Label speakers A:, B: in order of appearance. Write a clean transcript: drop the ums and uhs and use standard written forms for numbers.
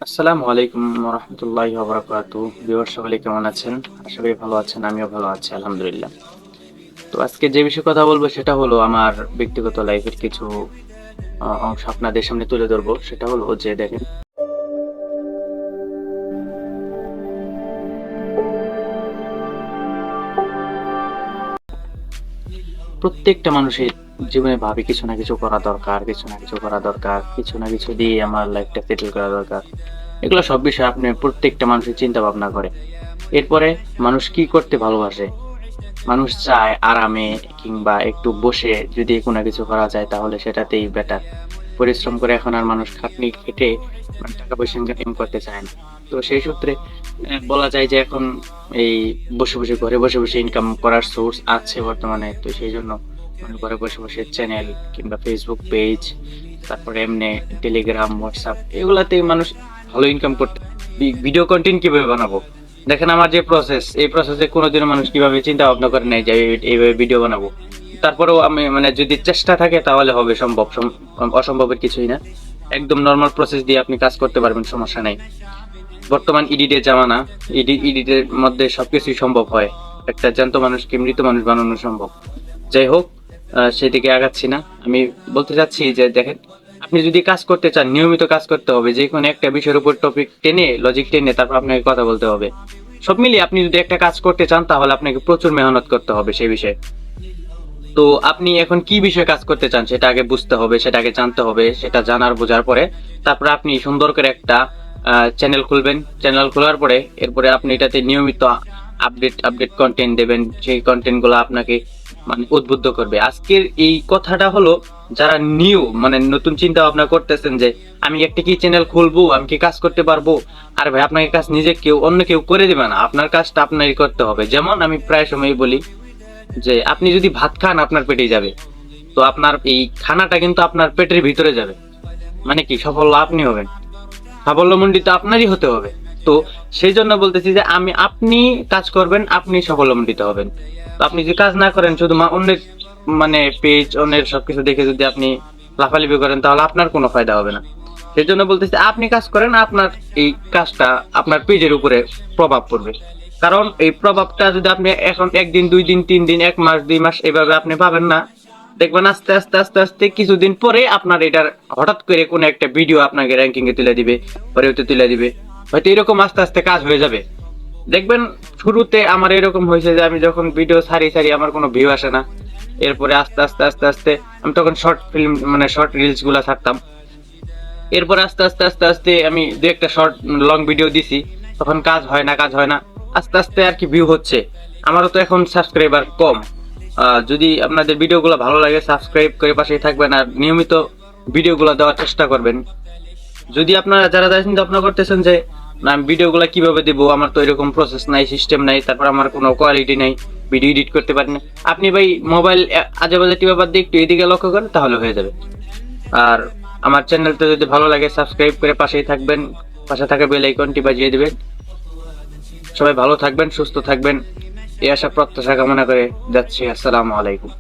A: আসসালামু আলাইকুম রহমতুল্লাহি ওয়া বারাকাতুহু। ভিউয়ার সকলে কেমন আছেন? আশা করি ভালো আছেন। আমিও ভালো আছি আলহামদুলিল্লাহ। তো আজকে যে বিষয়ে কথা বলবো সেটা হলো আমার ব্যক্তিগত লাইফের কিছু অংশ আপনাদের সামনে তুলে ধরবো। সেটা হলো যে দেখেন, প্রত্যেকটা মানুষের জীবনে ভাবে কিছু না কিছু করা দরকার, কিছু না কিছু করা দরকার, কিছু না কিছু দিয়ে আমার লাইফটা সেটেল করা দরকার। এগুলো সব বিষয়ে আপনি প্রত্যেকটা মানুষের চিন্তা ভাবনা করে। এরপরে মানুষ কি করতে ভালোবাসে? মানুষ চায় আরামে কিংবা একটু বসে যদি কোনো কিছু করা যায় তাহলে সেটাতেই বেটার। পরিশ্রম করে এখন আর মানুষ খাটনি খেটে মানে টাকা পয়সা ইনকাম করতে চায় না। তো সেই সূত্রে বলা যায় যে এখন এই বসে বসে ঘরে বসে বসে ইনকাম করার সোর্স আছে বর্তমানে। তো সেই জন্য মানে ঘরে বসে বসে চ্যানেল কিংবা ফেসবুক পেজ, তারপরে এমনি টেলিগ্রাম, হোয়াটসঅ্যাপ এগুলাতে মানুষ ভালো ইনকাম করতে। ভিডিও কন্টেন্ট কিভাবে বানাবো? দেখেন আমার যে প্রসেস, এই প্রসেসে কোনোদিনও মানুষ কিভাবে চিন্তা ভাবনা করে নাই যে এইভাবে ভিডিও বানাবো। তারপরেও আমি মানে যদি চেষ্টা থাকে তাহলে হবে সম্ভব, অসম্ভবের কিছুই না। একদম নর্মাল প্রসেস দিয়ে আপনি কাজ করতে পারবেন, সমস্যা নাই। বর্তমান ইডিটের জামানা, ইডিটের মধ্যে সবকিছুই সম্ভব হয়। একটা জ্যান্ত মানুষকে মৃত মানুষ বানানো সম্ভব। যাই হোক, সেদিকে আগাচ্ছি না। আমি বলতে চাচ্ছি যে দেখেন, আপনি যদি কাজ করতে চান নিয়মিত কাজ করতে হবে। যে কোনো একটা বিষয়ের উপর টপিক টেনে, লজিক টেনে তারপর আপনাকে কথা বলতে হবে। সব মিলিয়ে আপনি যদি একটা কাজ করতে চান তাহলে আপনাকে প্রচুর মেহনত করতে হবে সেই বিষয়ে। তো আপনি এখন কি বিষয়ে কাজ করতে চান সেটা আগে বুঝতে হবে, সেটা আগে জানতে হবে। সেটা জানার বোঝার পরে তারপরে আপনি সুন্দর করে একটা চ্যানেল খুলবেন। চ্যানেল খোলার পরে এরপরে আপনি এটাতে নিয়মিত আপডেট আপডেট কন্টেন্ট দেবেন। সেই কন্টেন্ট গুলো আপনাকে মানে উদ্বুদ্ধ করবে। আজকের এই কথাটা হলো, যারা নিউ মানে নতুন চিন্তা ভাবনা করতেছেন যে আমি একটা কি চ্যানেল খুলবো, আমি কি কাজ করতে পারবো, আর ভাই আপনাকে কাজ নিজে কেউ অন্য কেউ করে দিবে না, আপনার কাজটা আপনারই করতে হবে। যেমন আমি প্রায় সময় বলি যে আপনি যদি ভাত খান আপনার পেটে যাবে, তো আপনার এই খানাটা কিন্তু আপনার পেটের ভিতরে যাবে। মানে কি সাফল্য আপনি হবেন, সাফল্যমণ্ডিত আপনারই হতে হবে। তো সেই জন্য বলতেছি যে আপনি কাজ করবেন, আপনি সাফল্যমণ্ডিত হবেন। তো আপনি যদি কাজ না করেন, শুধু অন্যের মানে পেজ, অন্যের সবকিছু দেখে যদি আপনি লাফালিপি করেন তাহলে আপনার কোনো ফায়দা হবে না। সেই জন্য বলতেছি আপনি কাজ করেন, আপনার এই কাজটা আপনার পেজের উপরে প্রভাব পড়বে। কারণ এই প্রভাবটা যদি আপনি এখন একদিন, 2 দিন, 3 দিন, 1 মাস, 2 মাস এভাবে আপনি পাবেন না। দেখবেন আস্তে আস্তে আস্তে আস্তে কিছুদিন পরে আপনার এটার হঠাৎ করে কোনো একটা ভিডিও আপনাকে র্যাঙ্কিং এ তুলে দিবে, পরে তুলে দিবে। হয়তো এরকম আস্তে আস্তে কাজ হয়ে যাবে। দেখবেন শুরুতে আমার এরকম হয়েছে যে আমি যখন ভিডিও ছাড়ি ছাড়ি আমার কোনো ভিউ আসে না। এরপরে আস্তে আস্তে আস্তে আস্তে আমি তখন শর্ট ফিল্ম মানে শর্ট রিলস গুলা ছাড়তাম। এরপর আস্তে আস্তে আস্তে আস্তে আমি দু একটা শর্ট লং ভিডিও দিছি, তখন কাজ হয় না, কাজ হয় না। আস্তে আস্তে আর কি ভিউ হচ্ছে। আমারও তো এখন সাবস্ক্রাইবার কম। যদি আপনাদের ভিডিওগুলো ভালো লাগে সাবস্ক্রাইব করে পাশেই থাকবেন আর নিয়মিত ভিডিওগুলো দেওয়ার চেষ্টা করবেন। যদি আপনারা যারা যারা চিন্তা ভাবনা করতেছেন যে না আমি ভিডিওগুলো কিভাবে দেবো, আমার তো এরকম প্রসেস নাই, সিস্টেম নাই, তারপর আমার কোনো কোয়ালিটি নাই, ভিডিও এডিট করতে পারি না, আপনি ভাই মোবাইল আজে বাজে টিপা বাদ দিয়ে একটু এদিকে লক্ষ্য করেন তাহলে হয়ে যাবে। আর আমার চ্যানেলটা যদি ভালো লাগে সাবস্ক্রাইব করে পাশেই থাকবেন, পাশে থাকা বেল আইকনটি বাজিয়ে দিবেন। সবাই ভালো থাকবেন, সুস্থ থাকবেন, এই আশা প্রত্যাশা কামনা করে যাচ্ছি। আসসালামু আলাইকুম।